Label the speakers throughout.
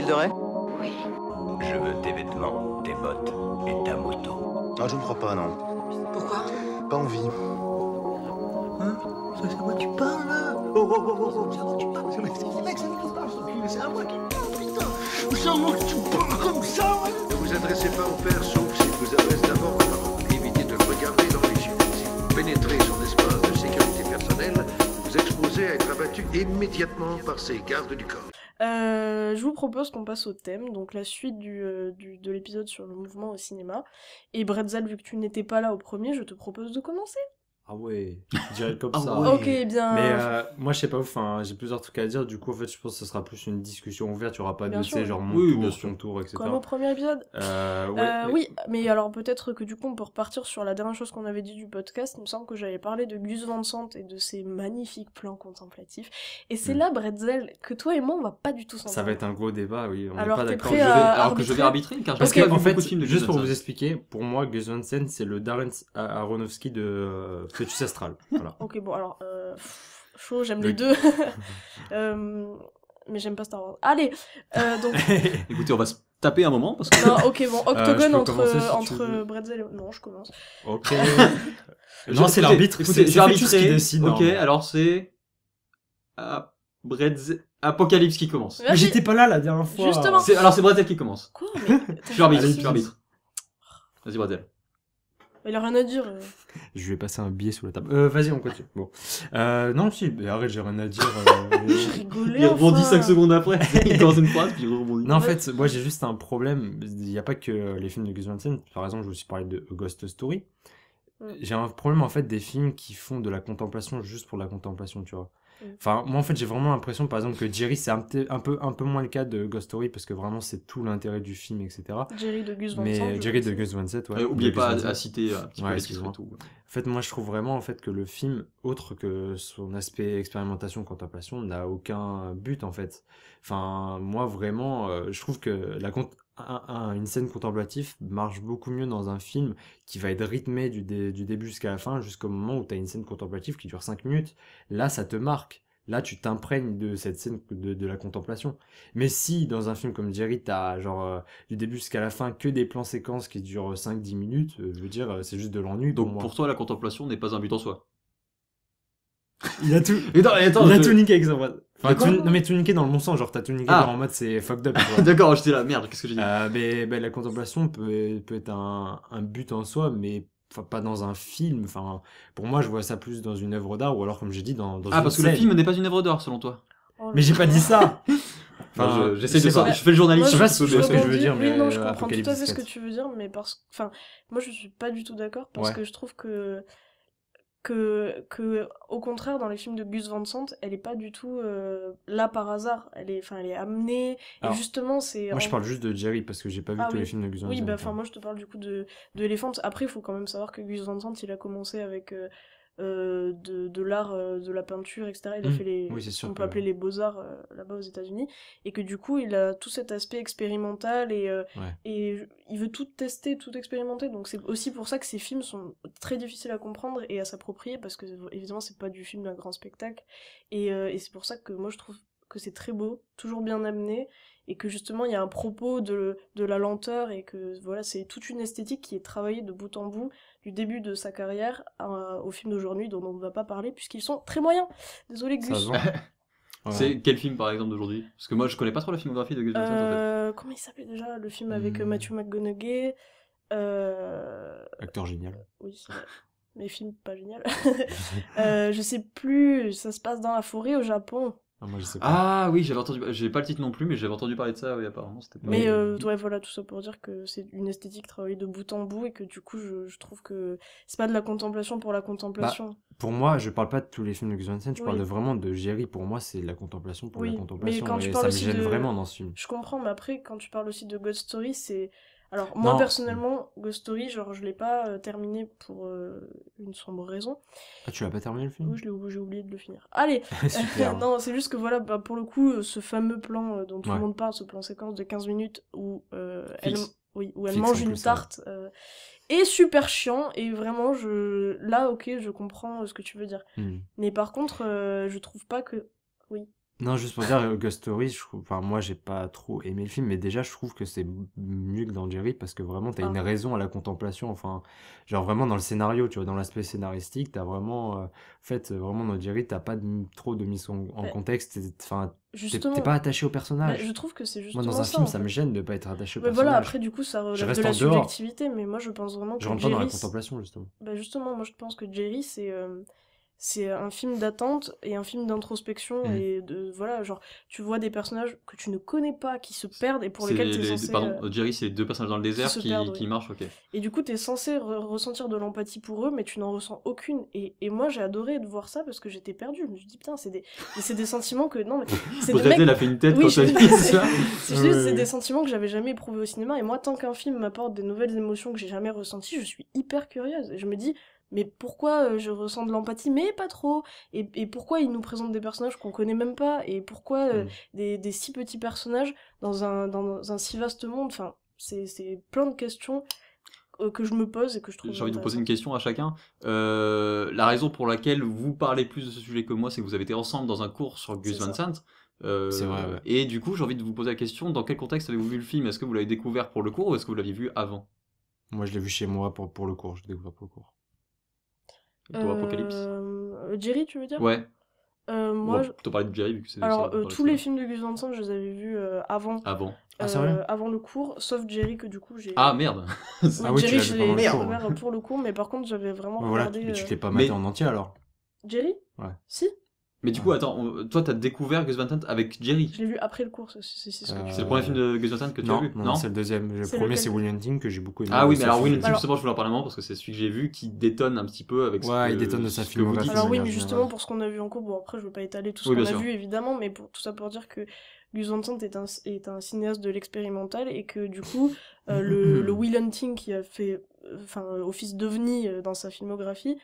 Speaker 1: l'île de Ré?
Speaker 2: Oui.
Speaker 3: Je veux tes vêtements, tes bottes et ta moto.
Speaker 4: Ah, je ne crois pas, non.
Speaker 2: Pourquoi?
Speaker 4: Pas envie.
Speaker 5: Hein? C'est à moi que tu parles, là? Oh, c'est à moi que tu parles. C'est à moi que tu parles, c'est à moi qui parle, putain. C'est à moi que tu parles comme ça, ouais.
Speaker 6: Ne vous adressez pas au père, sauf s'il vous adresse d'abord la parole. Évitez de le regarder dans les yeux. Si vous pénétrez son espace de sécurité personnelle, vous vous exposez à être abattu immédiatement par ses gardes du corps.
Speaker 7: Je vous propose qu'on passe au thème, donc la suite de l'épisode sur le mouvement au cinéma. Et Bretzel, vu que tu n'étais pas là au premier, je te propose de commencer.
Speaker 8: Ah ouais, direct comme
Speaker 5: Ah
Speaker 8: ça.
Speaker 5: ouais.
Speaker 7: Ok, bien.
Speaker 8: Mais moi je sais pas, enfin j'ai plusieurs trucs à dire, du coup en fait je pense que ce sera plus une discussion ouverte, il y aura pas
Speaker 7: Bien
Speaker 8: de,
Speaker 7: sûr.
Speaker 8: tu sais, genre mon
Speaker 5: Oui,
Speaker 8: tour,
Speaker 5: bien
Speaker 8: son tour, etc.
Speaker 7: Comme au premier épisode.
Speaker 8: Ouais,
Speaker 7: Oui, mais alors peut-être que du coup on peut repartir sur la dernière chose qu'on avait dit du podcast. Il me semble que j'avais parlé de Gus Van Sant et de ses magnifiques plans contemplatifs. Et c'est là, Bretzel, que toi et moi on va pas du tout s'entendre.
Speaker 8: ça va être un gros débat, oui, on
Speaker 7: Alors,
Speaker 8: n'est pas
Speaker 7: t'es
Speaker 8: d'accord.
Speaker 7: prêt
Speaker 5: Alors que je vais
Speaker 7: arbitrer
Speaker 5: arbitrer, car
Speaker 8: Parce
Speaker 5: j'ai
Speaker 8: que
Speaker 5: pas
Speaker 8: en
Speaker 5: vu
Speaker 8: fait,
Speaker 5: beaucoup de films de
Speaker 8: juste
Speaker 5: Gus
Speaker 8: pour
Speaker 5: Van
Speaker 8: vous
Speaker 5: Sant.
Speaker 8: expliquer, pour moi Gus Van Sant c'est le Darren Aronofsky de Fœtus Astral. Voilà.
Speaker 7: Ok, bon alors, chaud, j'aime
Speaker 8: Le-
Speaker 7: les deux. Mais j'aime pas Star Wars. Allez, donc...
Speaker 5: Écoutez, on va se taper un moment, parce que...
Speaker 7: Non, ok, bon,
Speaker 8: je
Speaker 7: octogone
Speaker 8: peux
Speaker 7: entre,
Speaker 8: commencer si tu
Speaker 7: entre
Speaker 8: veux.
Speaker 7: Bretzel et... Non, je commence.
Speaker 8: Ok. Non, c'est l'arbitre,
Speaker 5: Écoutez,
Speaker 8: c'est
Speaker 5: j'ai
Speaker 8: Fœtus qui
Speaker 5: arbitré.
Speaker 8: décide.
Speaker 5: Ok,
Speaker 8: normalement.
Speaker 5: alors c'est... Apocalypse qui commence.
Speaker 8: Mais j'étais pas là la dernière fois.
Speaker 7: Justement.
Speaker 5: Alors c'est Bretzel qui commence.
Speaker 7: Quoi? Mais...
Speaker 5: Tu arbitres,
Speaker 8: Allez,
Speaker 5: tu arbitres. Vas-y, Bretzel.
Speaker 7: Il a rien à dire.
Speaker 8: Je vais passer un billet sous la table. Vas-y, on continue. Bon. Non, si, mais arrête, j'ai rien à dire.
Speaker 7: Je rigolais,
Speaker 5: Il rebondit
Speaker 7: enfin.
Speaker 5: 5 secondes après. Il commence une phrase, puis il rebondit.
Speaker 8: Non, en fait, moi j'ai juste un problème. Il n'y a pas que les films de Gus Van Sant. Par exemple, je vous aussi parlé de A Ghost Story. J'ai un problème en fait des films qui font de la contemplation juste pour la contemplation, tu vois. Enfin, moi en fait j'ai vraiment l'impression par exemple que Jerry c'est un peu moins le cas de Ghost Story parce que vraiment c'est tout l'intérêt du film, etc.
Speaker 7: Jerry de Gus Van Sant.
Speaker 8: Mais Jerry de Gus Van Sant, ouais.
Speaker 5: Oubliez
Speaker 8: de Gus
Speaker 5: pas
Speaker 8: Van Sant.
Speaker 5: à citer un petit peu
Speaker 8: Ouais,
Speaker 5: les titres
Speaker 8: excuse-moi.
Speaker 5: et tout.
Speaker 8: En fait, moi, je trouve vraiment en fait que le film, autre que son aspect expérimentation, contemplation, n'a aucun but en fait. Enfin, moi vraiment, je trouve que une scène contemplative marche beaucoup mieux dans un film qui va être rythmé du début jusqu'à la fin, jusqu'au moment où tu as une scène contemplative qui dure 5 minutes. Là, ça te marque. Là, tu t'imprègnes de cette scène de la contemplation. Mais si, dans un film comme Jerry, t'as genre du début jusqu'à la fin que des plans séquences qui durent 5-10 minutes, je veux dire, c'est juste de l'ennui pour
Speaker 5: Donc
Speaker 8: moi.
Speaker 5: pour toi, la contemplation n'est pas un but en soi.
Speaker 8: Il a tout,
Speaker 5: Attends,
Speaker 8: il a tout niqué avec ça. Enfin,
Speaker 5: Quoi
Speaker 8: non mais tout niqué dans le bon sens, genre t'as tout niqué
Speaker 5: Ah.
Speaker 8: en mode c'est fucked up. tu vois.
Speaker 5: D'accord, j'étais là, merde, qu'est-ce que j'ai dit?
Speaker 8: Mais la contemplation peut être un but en soi, mais enfin, pas dans un film. Enfin, pour moi, je vois ça plus dans une œuvre d'art ou alors, comme j'ai dit, dans
Speaker 5: Ah,
Speaker 8: une
Speaker 5: parce que le
Speaker 8: scène.
Speaker 5: film n'est pas une œuvre d'art, selon toi.
Speaker 7: Oh là
Speaker 8: Mais j'ai
Speaker 7: là.
Speaker 8: pas dit ça.
Speaker 5: Enfin, j'essaie
Speaker 8: je
Speaker 5: de
Speaker 8: sais pas.
Speaker 5: je fais le journaliste.
Speaker 8: je sais pas si tu vois ce que je veux
Speaker 7: rebondis.
Speaker 8: dire, mais
Speaker 7: Oui, non, je comprends tout
Speaker 8: Apocalypse
Speaker 7: à fait ce que
Speaker 8: Cat.
Speaker 7: tu veux dire, mais enfin, moi je suis pas du tout d'accord parce
Speaker 8: Ouais.
Speaker 7: que je trouve que au contraire dans les films de Gus Van Sant, elle est pas du tout là par hasard. Elle est amenée.
Speaker 8: Alors,
Speaker 7: et justement, c'est.
Speaker 8: Moi, je parle juste de Jerry parce que j'ai pas vu
Speaker 7: Ah
Speaker 8: tous
Speaker 7: oui.
Speaker 8: les films de Gus Van
Speaker 7: Oui,
Speaker 8: Sant.
Speaker 7: bah, enfin, moi je te parle du coup de Elephant. Après, il faut quand même savoir que Gus Van Sant, il a commencé avec de l'art, de la peinture, etc. Il a fait les,
Speaker 8: Oui, c'est sûr
Speaker 7: on peut
Speaker 8: que-
Speaker 7: appeler les beaux-arts là-bas aux États-Unis, et que du coup, il a tout cet aspect expérimental et il veut tout tester, tout expérimenter. Donc c'est aussi pour ça que ces films sont très difficiles à comprendre et à s'approprier parce que évidemment, c'est pas du film d'un grand spectacle. Et c'est pour ça que moi je trouve que c'est très beau, toujours bien amené, et que justement il y a un propos de la lenteur, et que voilà, c'est toute une esthétique qui est travaillée de bout en bout du début de sa carrière au film d'aujourd'hui dont on ne va pas parler puisqu'ils sont très moyens. Désolé
Speaker 8: Ça
Speaker 7: Gus.
Speaker 8: se vend. Ouais.
Speaker 5: C'est quel film, par exemple, d'aujourd'hui? Parce que moi, je connais pas trop la filmographie de Gus Van Sant, en fait.
Speaker 7: Comment il s'appelait déjà le film avec Matthew McConaughey?
Speaker 8: Acteur génial.
Speaker 7: Oui, c'est vrai. Mais film pas génial. Je sais plus, ça se passe dans la forêt au Japon.
Speaker 8: Ah, moi, je sais pas.
Speaker 5: Ah oui, j'avais entendu, j'ai pas le titre non plus, mais j'avais entendu parler de ça, oui, apparemment, c'était pas...
Speaker 7: Mais ouais, voilà, tout ça pour dire que c'est une esthétique travaillée de bout en bout et que du coup, je trouve que c'est pas de la contemplation pour la contemplation.
Speaker 8: Pour moi, je parle pas de tous les films de Gus Van Sant, je
Speaker 7: Oui.
Speaker 8: parle vraiment de Jerry. Pour moi, c'est la contemplation pour
Speaker 7: Oui,
Speaker 8: la
Speaker 7: mais
Speaker 8: contemplation.
Speaker 7: quand tu
Speaker 8: Et
Speaker 7: parles
Speaker 8: ça me
Speaker 7: aussi
Speaker 8: gêne
Speaker 7: de-
Speaker 8: vraiment dans ce film.
Speaker 7: Je comprends, mais après, quand tu parles aussi de Ghost Story, c'est... Alors, moi,
Speaker 8: Non.
Speaker 7: personnellement, Ghost Story, genre, je l'ai pas terminé pour une sombre raison.
Speaker 8: Ah, tu l'as pas terminé le film?
Speaker 7: Oui, j'ai oublié de le finir. Allez.
Speaker 8: Super.
Speaker 7: Non, c'est juste que voilà, bah, pour le coup, ce fameux plan dont tout
Speaker 8: Ouais.
Speaker 7: le monde parle, ce plan séquence de 15 minutes où elle,
Speaker 5: Fixe.
Speaker 7: où elle
Speaker 8: Fixe,
Speaker 7: mange
Speaker 8: en
Speaker 7: une
Speaker 8: plus,
Speaker 7: tarte est super chiant, et vraiment, là, ok, je comprends ce que tu veux dire. Mais par contre, je trouve pas que... Oui.
Speaker 8: Non, juste pour dire, Ghost Story, enfin, moi j'ai pas trop aimé le film, mais déjà je trouve que c'est mieux que dans Jerry parce que vraiment t'as une raison à la contemplation, enfin, genre vraiment dans le scénario, tu vois, dans l'aspect scénaristique, t'as vraiment, vraiment dans Jerry, t'as pas trop de mise en contexte, enfin, t'es pas attaché au personnage.
Speaker 7: Je trouve que c'est
Speaker 8: Moi,
Speaker 7: justement
Speaker 8: dans un
Speaker 7: ça,
Speaker 8: film,
Speaker 7: en
Speaker 8: ça
Speaker 7: fait.
Speaker 8: me gêne de pas être attaché au
Speaker 7: Mais
Speaker 8: personnage.
Speaker 7: voilà, après, du coup, ça
Speaker 8: Je
Speaker 7: relève
Speaker 8: reste
Speaker 7: de la
Speaker 8: en dehors.
Speaker 7: subjectivité, mais moi, je pense vraiment que
Speaker 8: Je rentre pas dans la
Speaker 7: Jerry,
Speaker 8: contemplation, justement.
Speaker 7: justement, moi, je pense que Jerry, c'est un film d'attente et un film d'introspection et voilà, genre tu vois des personnages que tu ne connais pas qui se perdent et pour lesquels t'es censé
Speaker 1: Pardon, Jerry, c'est les deux personnages dans le désert qui marchent, ok.
Speaker 7: Et du coup t'es censé ressentir de l'empathie pour eux mais tu n'en ressens aucune et moi j'ai adoré de voir ça parce que j'étais perdue. Je me suis dit putain c'est des sentiments que non mais c'est des mecs...
Speaker 1: elle a fait une tête quand t'as dit ça.
Speaker 7: C'est des sentiments que j'avais jamais éprouvés au cinéma et moi tant qu'un film m'apporte des nouvelles émotions que j'ai jamais ressenties, je suis hyper curieuse et je me dis mais pourquoi je ressens de l'empathie, mais pas trop, et pourquoi ils nous présentent des personnages qu'on connaît même pas, et pourquoi des si petits personnages dans un si vaste monde, enfin, c'est plein de questions que je me pose et que je trouve
Speaker 1: J'ai envie de vous poser une question à chacun. La raison pour laquelle vous parlez plus de ce sujet que moi, c'est que vous avez été ensemble dans un cours sur Gus Van Sant.
Speaker 8: C'est vrai, ouais.
Speaker 1: Et du coup, j'ai envie de vous poser la question, dans quel contexte avez-vous vu le film? Est-ce que vous l'avez découvert pour le cours ou est-ce que vous l'aviez vu avant?
Speaker 8: Moi, je l'ai vu chez moi pour le cours, je l'ai découvert pour le cours.
Speaker 1: Et toi, Apocalypse?
Speaker 7: Jerry, tu veux dire?
Speaker 1: Ouais.
Speaker 7: Moi,
Speaker 1: on va plutôt parler de Jerry vu que c'est...
Speaker 7: Alors, tous les films de Gus Van Sant, je les avais vus avant.
Speaker 8: C'est vrai
Speaker 7: avant le cours, sauf Jerry que du coup j'ai...
Speaker 1: Ah merde.
Speaker 7: Jerry, je l'ai découvert pour le cours, mais par contre j'avais vraiment regardé...
Speaker 8: Mais tu t'es pas maté en entier alors?
Speaker 7: Jerry?
Speaker 8: Ouais.
Speaker 7: Si.
Speaker 1: Mais du coup, attends, toi t'as découvert Gus Van Sant avec Jerry?
Speaker 7: Je l'ai vu après le cours, c'est ce que
Speaker 1: C'est le premier film de Gus Van Sant que tu as vu?
Speaker 8: Non, c'est le deuxième. Le premier, c'est Will Hunting que j'ai beaucoup aimé.
Speaker 1: Ah oui, mais alors Will Hunting, justement, je voulais en parler un moment parce que c'est celui que j'ai vu qui détonne un petit peu avec
Speaker 8: il détonne de sa filmographie.
Speaker 7: Alors oui, mais justement, pour ce qu'on a vu en cours, bon après je veux pas étaler tout ce qu'on a vu évidemment, mais tout ça pour dire que Gus Van Sant est un cinéaste de l'expérimental et que du coup, le Will Hunting qui a fait office d'ovni dans sa filmographie,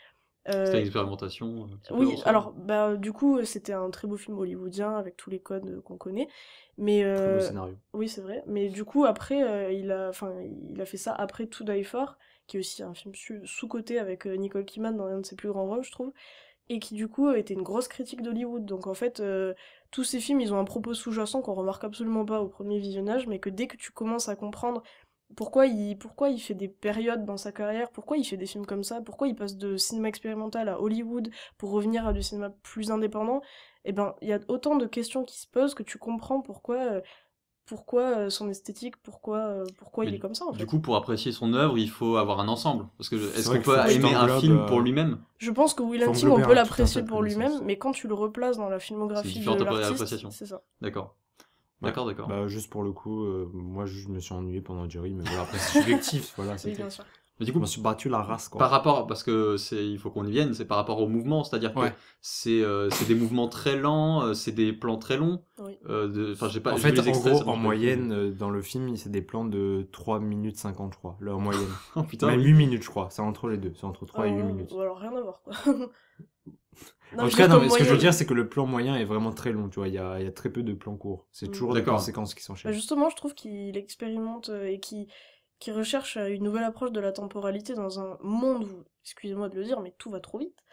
Speaker 1: c'était une expérimentation.
Speaker 7: Oui, alors du coup c'était un très beau film hollywoodien avec tous les codes qu'on connaît, mais
Speaker 8: très beau scénario.
Speaker 7: Oui c'est vrai, mais du coup après il a fait ça après To Die For, qui est aussi un film sous-coté avec Nicole Kidman dans l'un de ses plus grands rôles je trouve, et qui du coup était une grosse critique d'Hollywood. Donc en fait tous ces films ils ont un propos sous-jacent qu'on remarque absolument pas au premier visionnage, mais que dès que tu commences à comprendre pourquoi il fait des périodes dans sa carrière, pourquoi il fait des films comme ça, pourquoi il passe de cinéma expérimental à Hollywood pour revenir à du cinéma plus indépendant, et ben il y a autant de questions qui se posent que tu comprends pourquoi son esthétique, pourquoi il est comme ça en fait.
Speaker 1: Du coup, pour apprécier son œuvre, il faut avoir un ensemble. Parce que est-ce qu'on peut aimer un film pour lui-même?
Speaker 7: Je pense que Will Hunting, on peut l'apprécier pour lui-même, mais quand tu le replaces dans la filmographie de l'artiste, c'est ça.
Speaker 1: D'accord.
Speaker 8: Ouais.
Speaker 1: D'accord.
Speaker 8: Bah, juste pour le coup, moi je me suis ennuyé pendant Jerry, mais voilà, après c'est subjectif, voilà.
Speaker 7: Oui, bien sûr.
Speaker 1: Mais du coup,
Speaker 8: je me suis battu la race, quoi.
Speaker 1: Par rapport, parce que il faut qu'on y vienne, c'est par rapport au mouvement, c'est-à-dire que c'est des mouvements très lents, c'est des plans très longs.
Speaker 7: Oui.
Speaker 1: J'ai pas.
Speaker 8: En fait, en gros, en moyenne, dans le film, c'est des plans de 3 minutes 50, je crois, là, en moyenne.
Speaker 1: Oh, putain,
Speaker 8: même 8 minutes, je crois, c'est entre les deux, c'est entre 3 et 8 minutes.
Speaker 7: Ou alors rien à voir, quoi.
Speaker 8: En tout cas, non, mais ce que je veux dire, c'est que le plan moyen est vraiment très long, tu vois, il y a très peu de plans courts. C'est toujours des séquences qui s'enchaînent.
Speaker 7: Justement, je trouve qu'il expérimente et qui recherche une nouvelle approche de la temporalité dans un monde où, excusez-moi de le dire, mais tout va trop vite.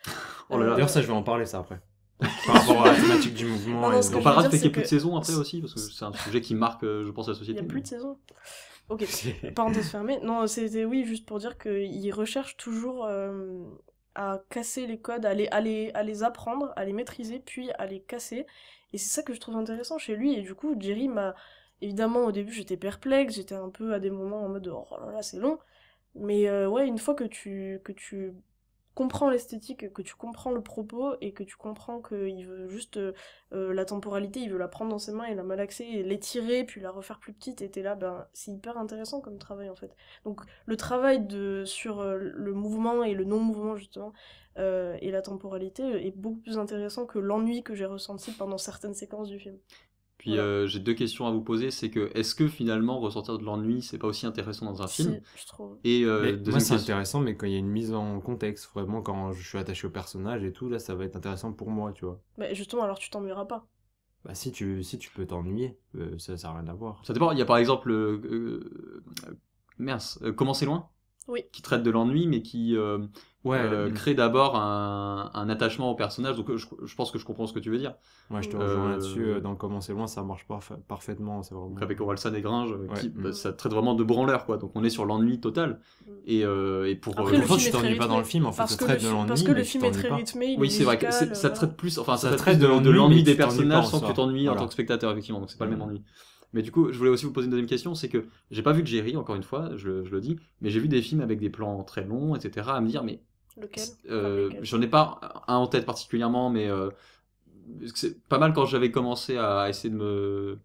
Speaker 8: D'ailleurs, ça, je vais en parler, ça, après. Par rapport à la thématique du mouvement.
Speaker 1: On parlera de fait qu'il n'y ait plus de saison après aussi, parce que c'est un sujet qui marque, je pense, la société.
Speaker 7: Il n'y a plus de saison. Ok, parenthèse fermée. Non, c'était juste pour dire qu'il recherche toujours à casser les codes, à les apprendre, à les maîtriser, puis à les casser. Et c'est ça que je trouve intéressant chez lui. Et du coup, Jerry m'a... Évidemment, au début, j'étais perplexe, j'étais un peu à des moments en mode « Oh là là, c'est long ». Mais une fois que tu comprends l'esthétique, que tu comprends le propos, et que tu comprends qu'il veut juste la temporalité, il veut la prendre dans ses mains et la malaxer, et l'étirer, puis la refaire plus petite, et t'es là, c'est hyper intéressant comme travail, en fait. Donc, le travail sur le mouvement et le non-mouvement, justement, et la temporalité est beaucoup plus intéressant que l'ennui que j'ai ressenti pendant certaines séquences du film.
Speaker 1: Puis j'ai deux questions à vous poser, c'est que est-ce que finalement ressortir de l'ennui c'est pas aussi intéressant dans un film?
Speaker 7: Je trouve.
Speaker 1: Et
Speaker 8: moi c'est intéressant, mais quand il y a une mise en contexte, vraiment quand je suis attaché au personnage et tout, là ça va être intéressant pour moi, tu vois.
Speaker 7: Bah justement, alors tu t'ennuieras pas.
Speaker 8: Bah si tu peux t'ennuyer, ça n'a rien à voir.
Speaker 1: Ça dépend, il y a par exemple Comment c'est loin?
Speaker 7: Oui.
Speaker 1: qui traite de l'ennui, mais qui
Speaker 8: Ouais,
Speaker 1: crée d'abord un attachement au personnage. Donc je pense que je comprends ce que tu veux dire.
Speaker 8: moi je te rejoins
Speaker 1: Euh,
Speaker 8: là-dessus. Dans Comment c'est loin, ça marche parfaitement. C'est vraiment.
Speaker 1: Donc avec Orelsan et Gringe,
Speaker 8: Ouais.
Speaker 1: bah, ça traite vraiment de branleur, quoi. Donc on est sur l'ennui total. Et pour
Speaker 7: Après, le
Speaker 8: Pourtant,
Speaker 7: film
Speaker 8: tu
Speaker 7: est très
Speaker 8: t'ennuies pas dans le
Speaker 7: rythmé,
Speaker 8: film, en fait,
Speaker 7: parce
Speaker 8: ça
Speaker 7: que
Speaker 8: traite
Speaker 7: le
Speaker 8: de
Speaker 7: film-
Speaker 8: l'ennui,
Speaker 7: parce que
Speaker 8: mais
Speaker 7: le
Speaker 8: tu
Speaker 7: film est
Speaker 8: t'ennuies
Speaker 7: très
Speaker 8: pas.
Speaker 7: rythmé, il
Speaker 1: oui,
Speaker 7: est
Speaker 1: c'est vrai que
Speaker 7: musical,
Speaker 1: ça
Speaker 7: voilà.
Speaker 1: traite plus, enfin ça
Speaker 8: Ça
Speaker 1: traite
Speaker 8: traite
Speaker 1: plus
Speaker 8: de
Speaker 1: de
Speaker 8: l'ennui,
Speaker 1: l'ennui
Speaker 8: mais
Speaker 1: des
Speaker 8: tu t'ennuies
Speaker 1: personnages
Speaker 8: pas en
Speaker 1: sans que
Speaker 8: soi.
Speaker 1: tu t'ennuies en
Speaker 8: Voilà.
Speaker 1: tant que spectateur, effectivement. Donc c'est pas le même ennui. Mais du coup, je voulais aussi vous poser une deuxième question, c'est que j'ai pas vu de Jerry, encore une fois, je le dis, mais j'ai vu des films avec des plans très longs, etc. à me dire, mais
Speaker 7: Lequel? Comme lesquels?
Speaker 1: j'en ai pas un en tête particulièrement, mais c'est pas mal quand j'avais commencé à essayer de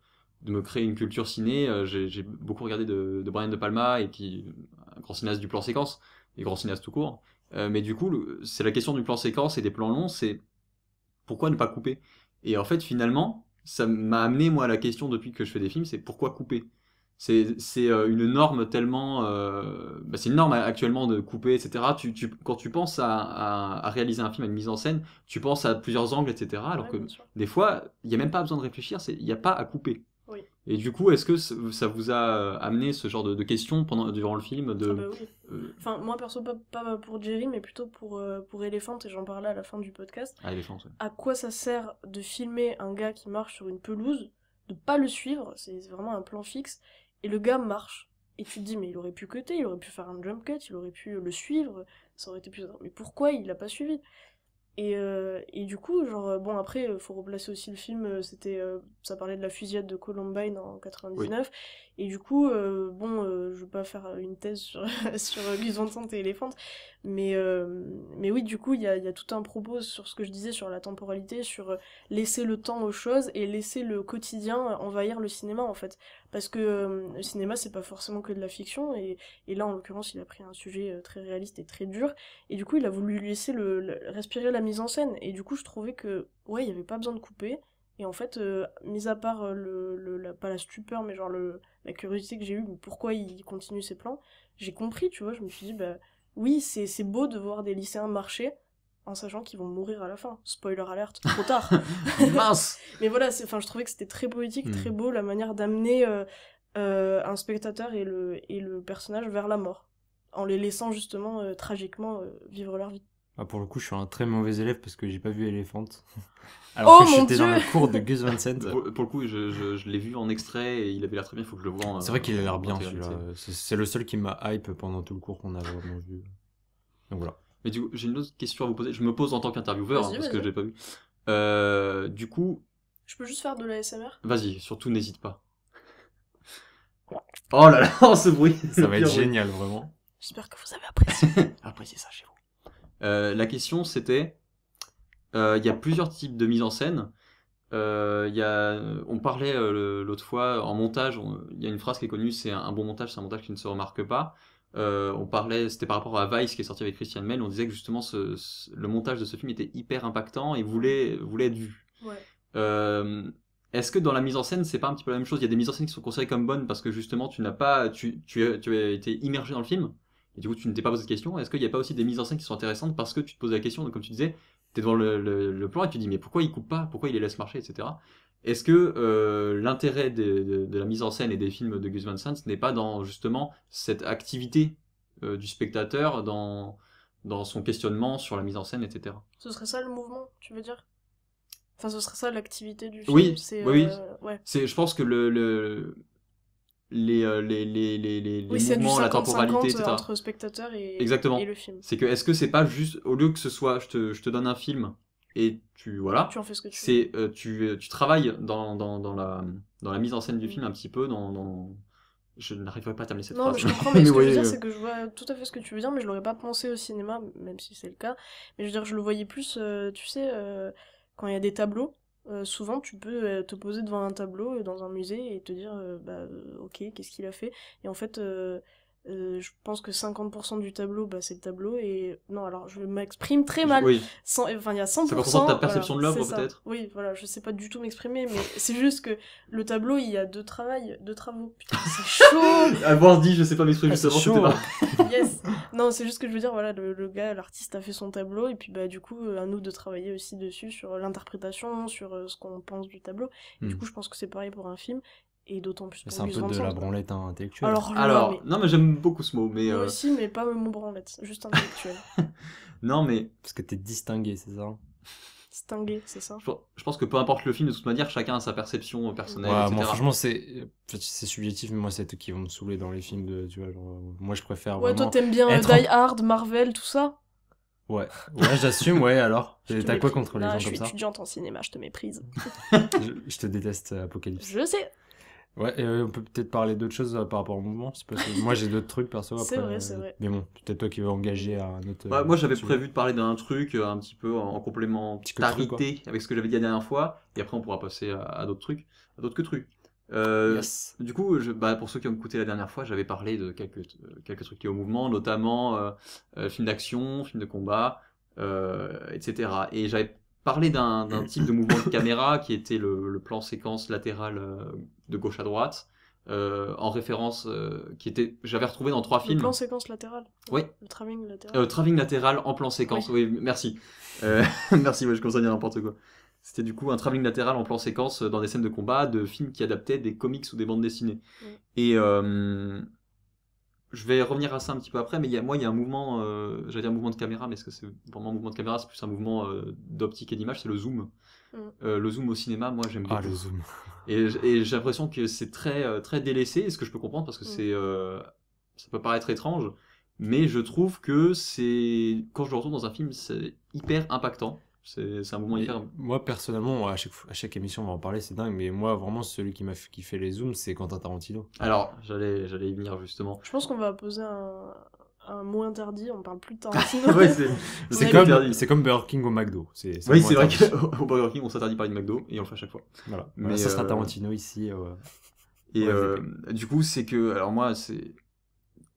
Speaker 1: me créer une culture ciné. J'ai beaucoup regardé de Brian De Palma, un grand cinéaste du plan séquence, et grand cinéaste tout court. Mais du coup, c'est la question du plan séquence et des plans longs, c'est pourquoi ne pas couper? Et en fait, finalement, ça m'a amené, moi, à la question depuis que je fais des films, c'est pourquoi couper? C'est une norme tellement... bah, c'est une norme actuellement de couper, etc. Quand tu penses à réaliser un film à une mise en scène, tu penses à plusieurs angles, etc. Alors
Speaker 7: Ouais,
Speaker 1: que
Speaker 7: bien sûr.
Speaker 1: des fois, il n'y a même pas besoin de réfléchir, il n'y a pas à couper.
Speaker 7: Oui.
Speaker 1: Et du coup, est-ce que ça vous a amené ce genre de questions durant le film
Speaker 7: Ah bah oui.
Speaker 1: euh,
Speaker 7: Enfin, moi perso, pas pour Jerry, mais plutôt pour Elephant, et j'en parlais à la fin du podcast.
Speaker 1: Ah, Elephant, ouais.
Speaker 7: À quoi ça sert de filmer un gars qui marche sur une pelouse, de pas le suivre, c'est vraiment un plan fixe, et le gars marche. Et tu te dis, mais il aurait pu cutter, il aurait pu faire un jump cut, il aurait pu le suivre, ça aurait été plus... Mais pourquoi il l'a pas suivi? Et du coup, genre, bon, après, faut replacer aussi le film, ça parlait de la fusillade de Columbine en 99, et du coup, je veux pas faire une thèse sur, sur Gus Van Sant et Elephant, mais oui, du coup, il y a tout un propos sur ce que je disais, sur la temporalité, sur laisser le temps aux choses, et laisser le quotidien envahir le cinéma, en fait. Parce que le cinéma, c'est pas forcément que de la fiction, et là, en l'occurrence, il a pris un sujet très réaliste et très dur, et du coup, il a voulu lui laisser respirer la mise en scène. Et du coup, je trouvais que, ouais, il n'y avait pas besoin de couper. Et en fait, mis à part pas la stupeur, mais genre la curiosité que j'ai eue, pourquoi il continue ses plans, j'ai compris, tu vois. Je me suis dit, bah oui, c'est beau de voir des lycéens marcher en sachant qu'ils vont mourir à la fin. Spoiler alert, trop tard.
Speaker 1: Mince!
Speaker 7: Mais voilà, je trouvais que c'était très poétique, très beau, la manière d'amener un spectateur et le personnage vers la mort, en les laissant justement tragiquement vivre leur vie.
Speaker 8: Ah, pour le coup, je suis un très mauvais élève parce que j'ai pas vu Elephant. Alors
Speaker 7: Oh
Speaker 8: que
Speaker 7: mon
Speaker 8: j'étais dans
Speaker 7: Dieu
Speaker 8: le cours de Gus Van Sant.
Speaker 1: Pour le coup, je l'ai vu en extrait et il avait l'air très bien, il faut que je le voie.
Speaker 8: C'est vrai qu'il a l'air bien
Speaker 1: en
Speaker 8: celui-là.
Speaker 1: intégralité.
Speaker 8: C'est le seul qui m'a hype pendant tout le cours qu'on a vraiment vu. Donc voilà.
Speaker 1: Mais du coup, j'ai une autre question à vous poser. Je me pose en tant qu'intervieweur,
Speaker 7: Vas-y,
Speaker 1: parce que
Speaker 7: vas-y.
Speaker 1: je l'ai pas vu. Du coup,
Speaker 7: Je peux juste faire de l'ASMR?
Speaker 1: vas-y, surtout n'hésite pas. Oh là là, ce bruit!
Speaker 8: Ça va être génial, vraiment.
Speaker 7: J'espère que vous avez apprécié.
Speaker 1: Appréciez ça chez vous. La question c'était, il y a plusieurs types de mise en scène. On parlait l'autre fois en montage, il y a une phrase qui est connue, c'est un bon montage, c'est un montage qui ne se remarque pas. On parlait, c'était par rapport à Vice qui est sorti avec Christian Bale, on disait que justement le montage de ce film était hyper impactant et voulait être vu.
Speaker 7: Ouais.
Speaker 1: Est-ce que dans la mise en scène c'est pas un petit peu la même chose? Il y a des mises en scène qui sont considérées comme bonnes parce que justement tu as été immergé dans le film et du coup tu ne t'es pas posé de questions. Est-ce qu'il n'y a pas aussi des mises en scène qui sont intéressantes parce que tu te poses la question, donc, comme tu disais, t'es devant le plan et tu te dis mais pourquoi il coupe pas, pourquoi il les laisse marcher, etc. Est-ce que l'intérêt de la mise en scène et des films de Gus Van Sant ce n'est pas dans justement cette activité du spectateur, dans son questionnement sur la mise en scène, etc.
Speaker 7: Ce serait ça le mouvement, tu veux dire? Enfin, ce serait ça l'activité du film.
Speaker 1: Oui,
Speaker 7: c'est,
Speaker 1: oui.
Speaker 7: Ouais.
Speaker 1: Je pense que les
Speaker 7: Oui, c'est du
Speaker 1: mouvements, la
Speaker 7: 50-50
Speaker 1: temporalité, etc.
Speaker 7: entre spectateur
Speaker 1: Exactement.
Speaker 7: et le film.
Speaker 1: C'est que est-ce que c'est pas juste au lieu que ce soit je te donne un film et voilà,
Speaker 7: Tu en fais ce que tu veux.
Speaker 1: c'est tu travailles dans la mise en scène du film un petit peu dans je n'arriverai pas à terminer cette
Speaker 7: Non,
Speaker 1: phrase.
Speaker 7: mais je comprends, mais ce que je veux
Speaker 1: oui,
Speaker 7: dire, c'est que je vois tout à fait ce que tu veux dire, mais je l'aurais pas pensé au cinéma, même si c'est le cas. Mais je veux dire, je le voyais plus, tu sais, quand il y a des tableaux, souvent tu peux te poser devant un tableau dans un musée et te dire, ok, qu'est-ce qu'il a fait? Et en fait, je pense que 50% du tableau, c'est le tableau, et non, alors je m'exprime très mal.
Speaker 1: Oui.
Speaker 7: Enfin, il y a 100%.
Speaker 1: 50% de ta perception
Speaker 7: voilà,
Speaker 1: de l'œuvre,
Speaker 7: c'est ça.
Speaker 1: peut-être.
Speaker 7: Oui, voilà, je sais pas du tout m'exprimer, mais c'est juste que le tableau, il y a deux travaux. Putain, c'est chaud!
Speaker 1: Avoir dit je sais pas m'exprimer
Speaker 8: c'est
Speaker 1: justement,
Speaker 8: chaud.
Speaker 1: c'était pas.
Speaker 7: Yes. Non, c'est juste que je veux dire, voilà, le gars, l'artiste a fait son tableau, et puis du coup, à nous de travailler aussi dessus, sur l'interprétation, sur ce qu'on pense du tableau. Et du coup, je pense que c'est pareil pour un film. Et d'autant plus pour
Speaker 8: C'est un
Speaker 7: Gus
Speaker 8: peu
Speaker 7: Van
Speaker 8: de
Speaker 7: Sant,
Speaker 8: la
Speaker 7: quoi.
Speaker 8: branlette intellectuelle.
Speaker 7: Alors, là,
Speaker 1: Alors,
Speaker 7: mais...
Speaker 1: non, mais j'aime beaucoup ce mot, mais
Speaker 7: Moi aussi, mais pas le mot branlette, juste intellectuel.
Speaker 1: non, mais
Speaker 8: Parce que t'es distingué, c'est ça?
Speaker 7: Stingué, c'est ça.
Speaker 1: je pense que peu importe le film, de toute manière, chacun a sa perception personnelle,
Speaker 8: Ouais,
Speaker 1: etc.
Speaker 8: moi franchement c'est subjectif, mais moi c'est eux qui vont me saouler dans les films de, tu vois, genre, moi je préfère
Speaker 7: Ouais, toi
Speaker 8: vraiment
Speaker 7: t'aimes bien
Speaker 8: être
Speaker 7: Die Hard, Marvel, tout ça?
Speaker 8: ouais j'assume, ouais, alors
Speaker 7: Je te
Speaker 8: t'as quoi
Speaker 7: méprise.
Speaker 8: contre les
Speaker 7: Là,
Speaker 8: gens
Speaker 7: je
Speaker 8: comme
Speaker 7: suis
Speaker 8: ça?
Speaker 7: étudiante en cinéma, je te méprise.
Speaker 8: Je te déteste, Apocalypse.
Speaker 7: Je sais.
Speaker 8: Ouais, et on peut peut-être parler d'autres choses par rapport au mouvement, c'est parce que moi j'ai d'autres trucs perso après.
Speaker 7: C'est vrai, c'est vrai.
Speaker 8: Mais bon, peut-être toi qui veux engager à un autre.
Speaker 1: Ouais, moi j'avais
Speaker 8: sujet.
Speaker 1: prévu de parler d'un truc un petit peu en
Speaker 8: Petit coup de truc,
Speaker 1: complémentarité avec ce que j'avais dit la dernière fois, et après on pourra passer à d'autres trucs, à d'autres que trucs.
Speaker 8: Yes.
Speaker 1: Du coup, pour ceux qui ont écouté la dernière fois, j'avais parlé de quelques trucs liés au mouvement, notamment films d'action, films de combat, etc. Et j'avais parlé d'un type de mouvement de caméra qui était le plan séquence latéral de gauche à droite, en référence j'avais retrouvé dans 3
Speaker 7: Le
Speaker 1: films.
Speaker 7: plan séquence latéral.
Speaker 1: Oui.
Speaker 7: Le travelling latéral.
Speaker 1: Travelling latéral en plan séquence, oui, merci. Merci, ouais, je commence à dire n'importe quoi. C'était du coup un travelling latéral en plan séquence dans des scènes de combat de films qui adaptaient des comics ou des bandes dessinées.
Speaker 7: Oui.
Speaker 1: Et je vais revenir à ça un petit peu après, mais il y a un mouvement, j'allais dire un mouvement de caméra, mais est-ce que c'est vraiment un mouvement de caméra, c'est plus un mouvement d'optique et d'image, c'est le zoom. Le zoom au cinéma, moi j'aime beaucoup.
Speaker 8: Ah, le zoom.
Speaker 1: Et j'ai l'impression que c'est très délaissé, et ce que je peux comprendre parce que ça peut paraître étrange, mais je trouve que quand je le retrouve dans un film, c'est hyper impactant. C'est un mouvement
Speaker 8: Et
Speaker 1: hyper.
Speaker 8: moi personnellement, à chaque émission on va en parler, c'est dingue, mais moi vraiment celui qui fait les zooms, c'est Quentin Tarantino.
Speaker 1: Alors, j'allais y venir justement.
Speaker 7: Je pense qu'on va poser un mot interdit, on parle plus de Tarantino.
Speaker 1: Ouais,
Speaker 8: C'est comme Burger King au McDo.
Speaker 1: Oui,
Speaker 8: moi
Speaker 1: c'est vrai
Speaker 8: interdit.
Speaker 1: qu'au Burger King, on s'interdit de parler de McDo et on le fait à chaque fois.
Speaker 8: Voilà.
Speaker 1: Mais,
Speaker 8: Voilà, ça sera Tarantino ici.
Speaker 1: Et
Speaker 8: Ouais,
Speaker 1: du coup, c'est que. Alors, moi,